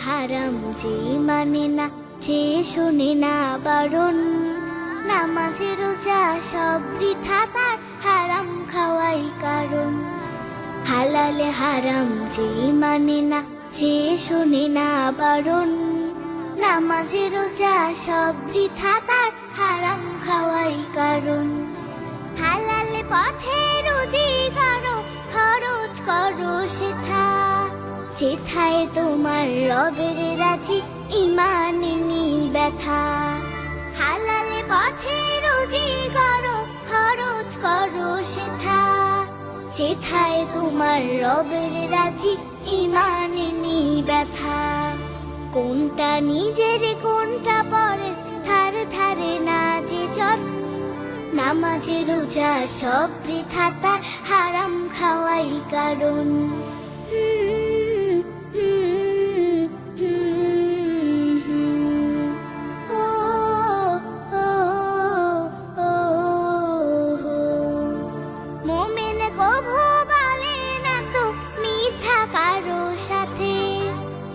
হারাম যে মানে না, যে শোনে না বারণ। নামাজ রোজা সব বৃথা, তার হারাম খাওয়াই কারণ। হালালে হারাম যে মানে না, যে শোনে না বারণ। নামাজ রোজা সব বৃথা, তার হারাম খাওয়াই কারণ। হালালে পথে রুজি করো, খরচ করো সেথা, যেথায় তোমার রবের রাজি, ইমানে নেই ব্যথা। হালালে পথে রুজি করো, খরচ করো সেথা, যেথায় তোমার রবের রাজি, ইমানে নেই ব্যথা। কোনটা নিজের কোনটা পরের, ধারে ধারে না যে জন। নামাজ রোজা সব বৃথা, তার হারাম খাওয়াই কারণ। মোমেন কভু বলে না তো মিথ্যা কারো সাথে,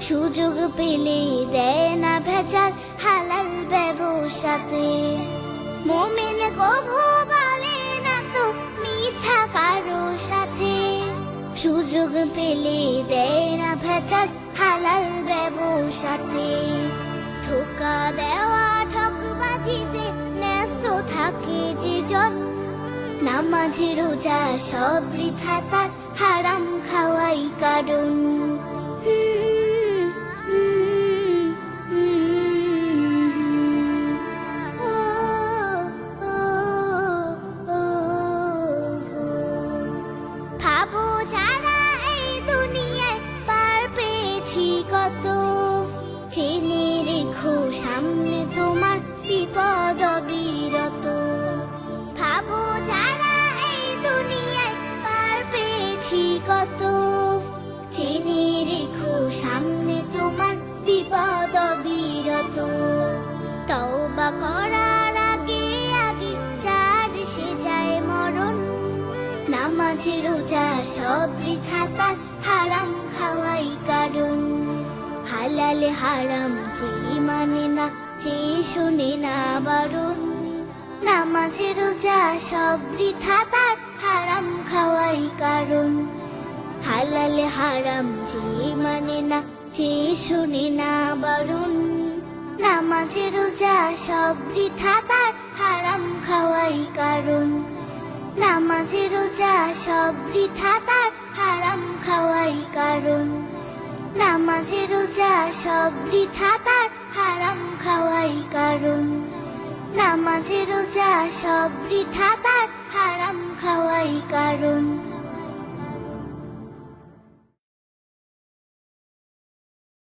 সুযোগ পেলে দেয় না ভেজাল হালাল ব্যবসাতে। মোমেন কভু বলে না তো মিথ্যা কারো সাথে, সুযোগ পেলে দেয় না ভেজাল হালাল ব্যবসাতে। ধোঁকা দেওয়া ঠকবাজিতে ন্যস্ত থাকে যে জন। নামাজ রোজা সব বৃথা, তার হারাম খাওয়াই কারণ। ভাবো যারা এই দুনিয়ায় পার পেয়েছি কত, জেনে রেখো সামনে তোমার বিপদ অবিরত। ভাবো যারা এই দুনিয়ায় পার পেয়েছি কত, জেনে রেখো সামনে তোমার বিপদ অবিরত। তওবা করার আগে আগে যার সে যায় মরণ। নামাজ রোজা সব বৃথা, তার হারাম খাওয়াই কারণ। হালালে হারাম যে মানে না, যে শোনে না বারণ। নামাজ রোজা সব বৃথা, তার হারাম খাওয়াই কারণ। হালালে হারাম যে মানে না, যে শোনে না বারণ। নামাজ রোজা সব বৃথা, তার হারাম খাওয়াই কারণ। নামাজ রোজা সব বৃথা, তার হারাম খাওয়াই কারণ। নামাজ রোজা সব বৃথা, তার হারাম খাওয়াই কারণ। নামাজ রোজা সব বৃথা, তার হারাম খাওয়াই কারণ।